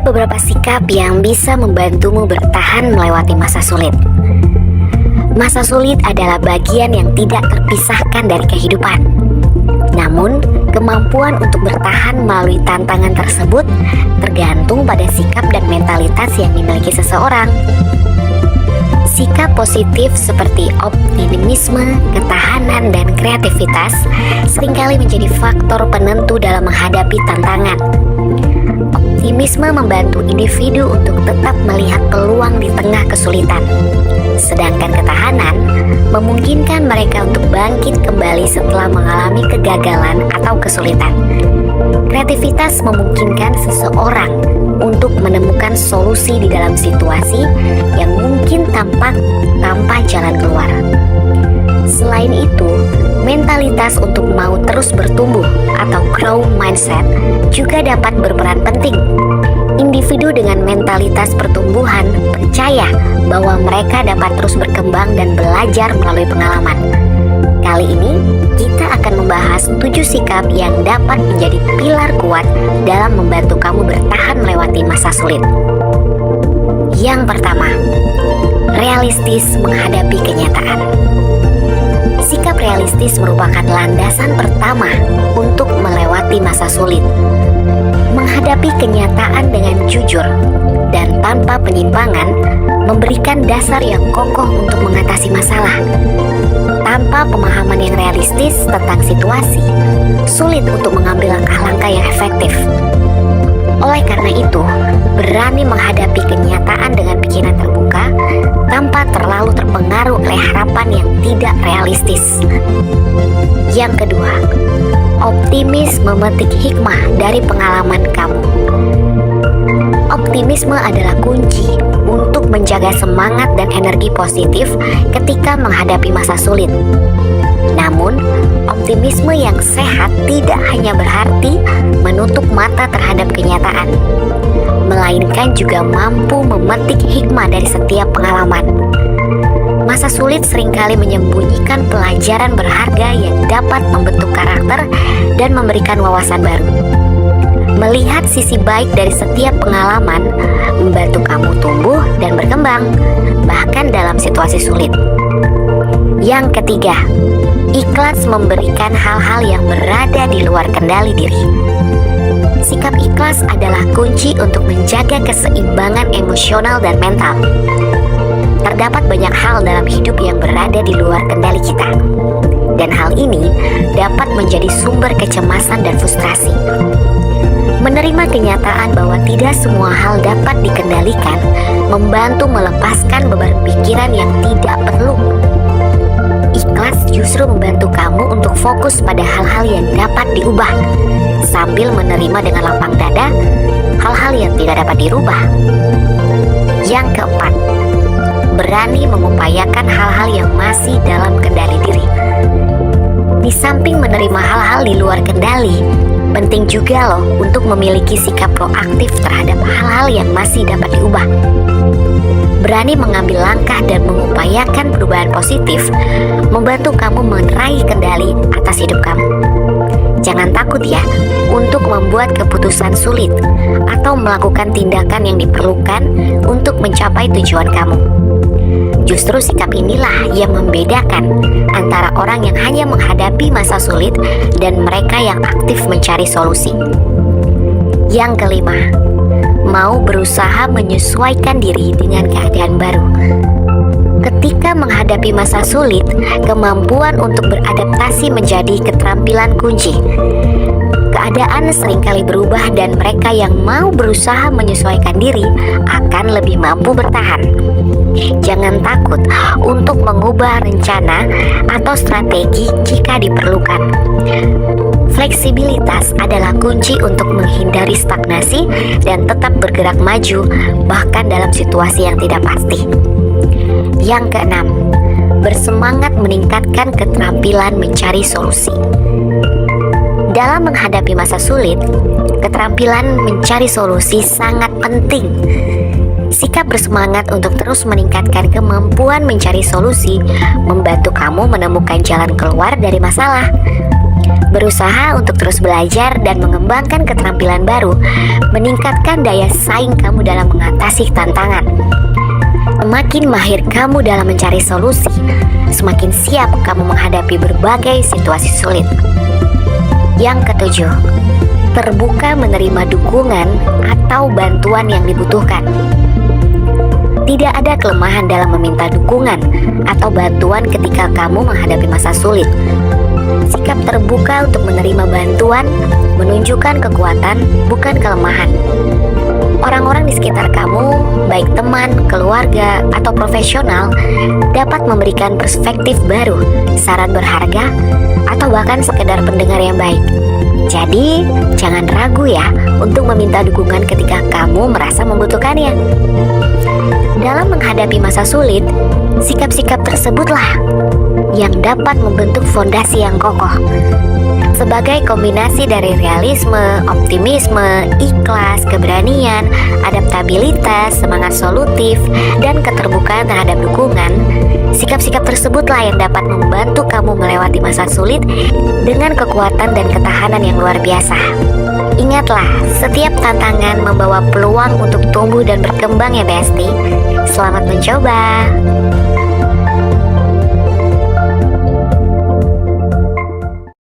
beberapa sikap yang bisa membantumu bertahan melewati masa sulit. Masa sulit adalah bagian yang tidak terpisahkan dari kehidupan. Namun, kemampuan untuk bertahan melalui tantangan tersebut tergantung pada sikap dan mentalitas yang dimiliki seseorang. Sikap positif seperti optimisme, ketahanan, dan kreativitas seringkali menjadi faktor penentu dalam menghadapi tantangan. Optimisme membantu individu untuk tetap melihat peluang di tengah kesulitan, sedangkan ketahanan memungkinkan mereka untuk bangkit kembali setelah mengalami kegagalan atau kesulitan. Kreativitas memungkinkan seseorang untuk menemukan solusi di dalam situasi yang mungkin tanpa jalan keluar. Selain itu, mentalitas untuk mau terus bertumbuh atau growth mindset juga dapat berperan penting. Individu dengan mentalitas pertumbuhan percaya bahwa mereka dapat terus berkembang dan belajar melalui pengalaman. Kali ini, kita akan membahas 7 sikap yang dapat menjadi pilar kuat dalam membantu kamu bertahan melewati masa sulit. Yang pertama, realistis menghadapi kenyataan. Sikap realistis merupakan landasan pertama untuk melewati masa sulit. Menghadapi kenyataan dengan jujur dan tanpa penyimpangan memberikan dasar yang kokoh untuk mengatasi masalah. Tanpa pemahaman yang realistis tentang situasi, sulit untuk mengambil langkah-langkah yang efektif. Oleh karena itu, berani menghadapi kenyataan dengan pikiran terbuka tanpa terlalu terpengaruh oleh harapan yang tidak realistis. Yang kedua, optimis memetik hikmah dari pengalaman kamu. Optimisme adalah kunci untuk menjaga semangat dan energi positif ketika menghadapi masa sulit. Namun, optimisme yang sehat tidak hanya berarti menutup mata terhadap kenyataan, melainkan juga mampu memetik hikmah dari setiap pengalaman. Masa sulit seringkali menyembunyikan pelajaran berharga yang dapat membentuk karakter dan memberikan wawasan baru. Melihat sisi baik dari setiap pengalaman membantu kamu tumbuh dan berkembang, bahkan dalam situasi sulit. Yang ketiga, ikhlas memberikan hal-hal yang berada di luar kendali diri. Sikap ikhlas adalah kunci untuk menjaga keseimbangan emosional dan mental. Terdapat banyak hal dalam hidup yang berada di luar kendali kita, dan hal ini dapat menjadi sumber kecemasan dan frustrasi. Menerima kenyataan bahwa tidak semua hal dapat dikendalikan membantu melepaskan beban pikiran yang tidak perlu. Ikhlas justru membantu kamu untuk fokus pada hal-hal yang dapat diubah, sambil menerima dengan lapang dada hal-hal yang tidak dapat dirubah. Yang keempat, berani mengupayakan hal-hal yang masih dalam kendali diri. Di samping menerima hal-hal di luar kendali, penting juga loh untuk memiliki sikap proaktif terhadap hal-hal yang masih dapat diubah. Berani mengambil langkah dan mengupayakan perubahan positif membantu kamu meraih kendali atas hidup kamu. Jangan takut ya untuk membuat keputusan sulit atau melakukan tindakan yang diperlukan untuk mencapai tujuan kamu. Justru sikap inilah yang membedakan antara orang yang hanya menghadapi masa sulit dan mereka yang aktif mencari solusi. Yang kelima, mau berusaha menyesuaikan diri dengan keadaan baru. Ketika menghadapi masa sulit, kemampuan untuk beradaptasi menjadi keterampilan kunci. Keadaan seringkali berubah dan mereka yang mau berusaha menyesuaikan diri akan lebih mampu bertahan. Jangan takut untuk mengubah rencana atau strategi jika diperlukan. Fleksibilitas adalah kunci untuk menghindari stagnasi dan tetap bergerak maju bahkan dalam situasi yang tidak pasti. Yang keenam, bersemangat meningkatkan keterampilan mencari solusi. Dalam menghadapi masa sulit, keterampilan mencari solusi sangat penting. Sikap bersemangat untuk terus meningkatkan kemampuan mencari solusi membantu kamu menemukan jalan keluar dari masalah. Berusaha untuk terus belajar dan mengembangkan keterampilan baru, meningkatkan daya saing kamu dalam mengatasi tantangan. Semakin mahir kamu dalam mencari solusi, semakin siap kamu menghadapi berbagai situasi sulit. Yang ketujuh, terbuka menerima dukungan atau bantuan yang dibutuhkan. Tidak ada kelemahan dalam meminta dukungan atau bantuan ketika kamu menghadapi masa sulit. Sikap terbuka untuk menerima bantuan menunjukkan kekuatan, bukan kelemahan. Orang-orang di sekitar kamu, baik teman, keluarga, atau profesional, dapat memberikan perspektif baru, saran berharga, atau bahkan sekedar pendengar yang baik. Jadi, jangan ragu ya untuk meminta dukungan ketika kamu merasa membutuhkannya. Dalam menghadapi masa sulit, sikap-sikap tersebutlah yang dapat membentuk fondasi yang kokoh. Sebagai kombinasi dari realisme, optimisme, ikhlas, keberanian, adaptabilitas, semangat solutif, dan keterbukaan terhadap dukungan, sikap-sikap tersebutlah yang dapat membantu kamu melewati masa sulit dengan kekuatan dan ketahanan yang luar biasa. Ingatlah, setiap tantangan membawa peluang untuk tumbuh dan berkembang ya Besti. Selamat mencoba.